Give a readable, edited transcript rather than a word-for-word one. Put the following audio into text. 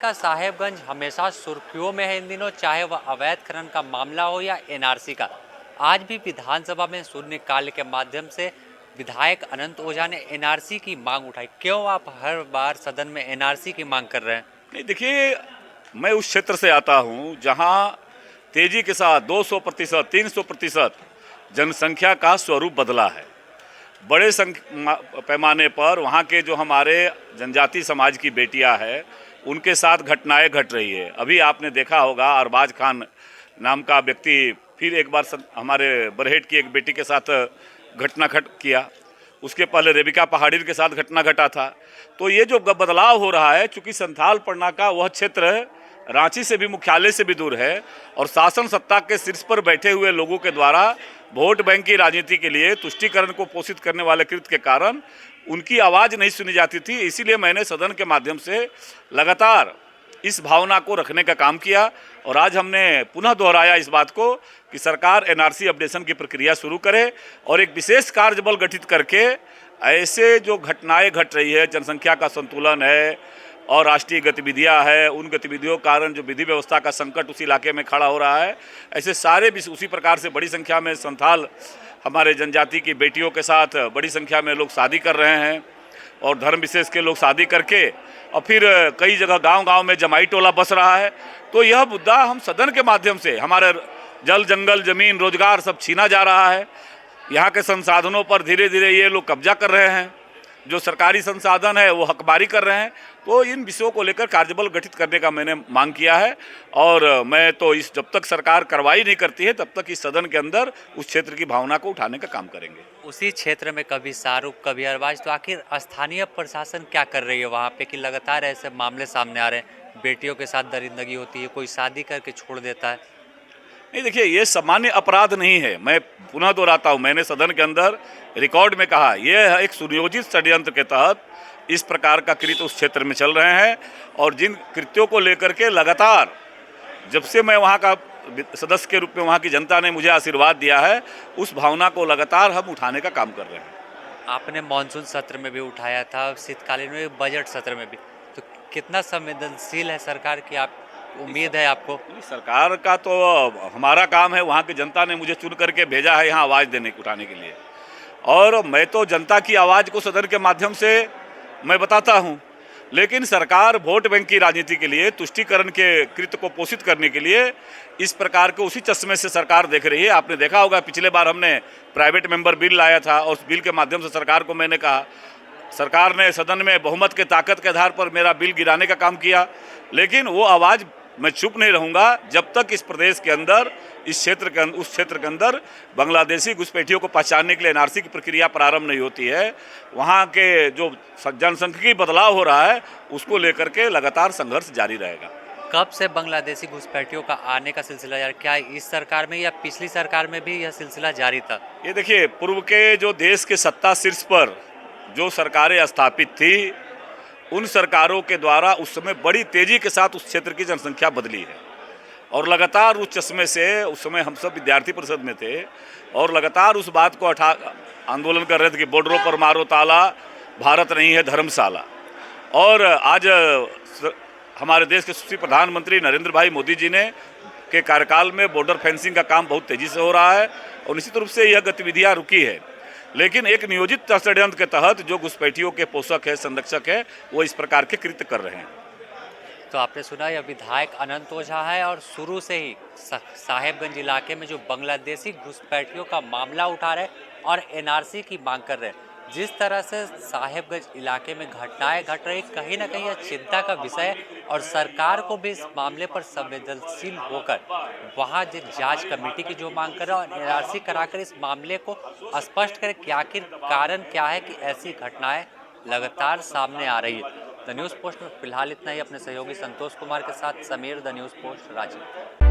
का साहेबगंज हमेशा सुर्खियों में है इन दिनों, चाहे वह अवैध खनन का मामला हो या एनआरसी का। आज भी विधानसभा में शून्यकाल के माध्यम से विधायक अनंत ओझा ने एनआरसी की मांग उठाई। क्यों आप हर बार सदन में एनआरसी की मांग कर रहे हैं? नहीं, देखिए, मैं उस क्षेत्र से आता हूं जहां तेजी के साथ 200%, 300% जनसंख्या का स्वरूप बदला है। बड़े पैमाने पर वहां के जो हमारे जनजाति समाज की बेटियां हैं, उनके साथ घटनाएं घट रही है। अभी आपने देखा होगा, अरबाज खान नाम का व्यक्ति फिर एक बार हमारे बरहेट की एक बेटी के साथ घटना घट किया। उसके पहले रेबिका पहाड़ी के साथ घटना घटा था। तो ये जो बदलाव हो रहा है, चूंकि संथाल परगना का वह क्षेत्र रांची से भी, मुख्यालय से भी दूर है, और शासन सत्ता के शीर्ष पर बैठे हुए लोगों के द्वारा वोट बैंक की राजनीति के लिए तुष्टीकरण को पोषित करने वाले कृत्य के कारण उनकी आवाज़ नहीं सुनी जाती थी। इसीलिए मैंने सदन के माध्यम से लगातार इस भावना को रखने का काम किया, और आज हमने पुनः दोहराया इस बात को कि सरकार एनआरसी अपडेशन की प्रक्रिया शुरू करे और एक विशेष कार्यबल गठित करके ऐसे जो घटनाएं घट रही है, जनसंख्या का संतुलन है और राष्ट्रीय गतिविधियां है, उन गतिविधियों के कारण जो विधि व्यवस्था का संकट उस इलाके में खड़ा हो रहा है, ऐसे सारे भी उसी प्रकार से बड़ी संख्या में संथाल हमारे जनजाति की बेटियों के साथ बड़ी संख्या में लोग शादी कर रहे हैं, और धर्म विशेष के लोग शादी करके और फिर कई जगह गांव-गांव में जमाई टोला बस रहा है। तो यह मुद्दा हम सदन के माध्यम से, हमारे जल, जंगल, जमीन, रोजगार सब छीना जा रहा है। यहाँ के संसाधनों पर धीरे धीरे ये लोग कब्जा कर रहे हैं, जो सरकारी संसाधन है वो हकबारी कर रहे हैं। तो इन विषयों को लेकर कार्यबल गठित करने का मैंने मांग किया है, और मैं तो जब तक सरकार कार्रवाई नहीं करती है तब तक इस सदन के अंदर उस क्षेत्र की भावना को उठाने का काम करेंगे। उसी क्षेत्र में कभी शाहरुख, कभी अरबाज, तो आखिर स्थानीय प्रशासन क्या कर रही है वहाँ पे कि लगातार ऐसे मामले सामने आ रहे हैं? बेटियों के साथ दरिंदगी होती है, कोई शादी करके छोड़ देता है। नहीं, देखिए, ये सामान्य अपराध नहीं है। मैं पुनः दोहराता हूँ, मैंने सदन के अंदर रिकॉर्ड में कहा, यह एक सुनियोजित षड्यंत्र के तहत इस प्रकार का कृत्य उस क्षेत्र में चल रहे हैं, और जिन कृत्यों को लेकर के लगातार जब से मैं वहाँ का सदस्य के रूप में वहाँ की जनता ने मुझे आशीर्वाद दिया है, उस भावना को लगातार हम उठाने का काम कर रहे हैं। आपने मानसून सत्र में भी उठाया था, शीतकालीन में, बजट सत्र में भी, तो कितना संवेदनशील है सरकार की आप उम्मीद है आपको? सरकार का तो हमारा काम है, वहाँ की जनता ने मुझे चुन करके भेजा है यहाँ आवाज़ देने उठाने के लिए, और मैं तो जनता की आवाज़ को सदन के माध्यम से मैं बताता हूँ। लेकिन सरकार वोट बैंक की राजनीति के लिए, तुष्टीकरण के कृत्य को पोषित करने के लिए इस प्रकार के उसी चश्मे से सरकार देख रही है। आपने देखा होगा, पिछले बार हमने प्राइवेट मेंबर बिल लाया था, और उस बिल के माध्यम से सरकार को मैंने कहा, सरकार ने सदन में बहुमत के ताकत के आधार पर मेरा बिल गिराने का काम किया। लेकिन वो आवाज़, मैं चुप नहीं रहूँगा जब तक इस प्रदेश के अंदर, उस क्षेत्र के अंदर बांग्लादेशी घुसपैठियों को पहचानने के लिए एनआरसी की प्रक्रिया प्रारंभ नहीं होती है। वहाँ के जो जनसंख्यिकी बदलाव हो रहा है, उसको लेकर के लगातार संघर्ष जारी रहेगा। कब से बांग्लादेशी घुसपैठियों का आने का सिलसिला जारी? क्या इस सरकार में या पिछली सरकार में भी यह सिलसिला जारी था? ये देखिए, पूर्व के जो देश के सत्ता शीर्ष पर जो सरकारें स्थापित थी, उन सरकारों के द्वारा उस समय बड़ी तेजी के साथ उस क्षेत्र की जनसंख्या बदली है, और लगातार उस चश्मे से, उस समय हम सब विद्यार्थी परिषद में थे, और लगातार उस बात को आंदोलन कर रहे थे कि बॉर्डरों पर मारो ताला, भारत नहीं है धर्मशाला। और आज हमारे देश के सुश्री प्रधानमंत्री नरेंद्र भाई मोदी जी ने के कार्यकाल में बॉर्डर फेंसिंग का काम बहुत तेजी से हो रहा है, और निश्चित रूप से यह गतिविधियाँ रुकी है। लेकिन एक नियोजित षड्यंत्र के तहत जो घुसपैठियों के पोषक है, संरक्षक है, वो इस प्रकार के कृत्य कर रहे हैं। तो आपने सुना, यह विधायक अनंत ओझा है, और शुरू से ही साहेबगंज इलाके में जो बांग्लादेशी घुसपैठियों का मामला उठा रहे और एनआरसी की मांग कर रहे हैं। जिस तरह से साहेबगंज इलाके में घटनाएं घट रही, कहीं ना कहीं यह चिंता का विषय है, और सरकार को भी इस मामले पर संवेदनशील होकर वहां जो जांच कमेटी की जो मांग कर रहा है और एनआरसी कराकर इस मामले को स्पष्ट करें कि आखिर कारण क्या है कि ऐसी घटनाएं लगातार सामने आ रही है। द न्यूज़ पोस्ट में फिलहाल इतना ही। अपने सहयोगी संतोष कुमार के साथ Sameer, the news post, Ranchi.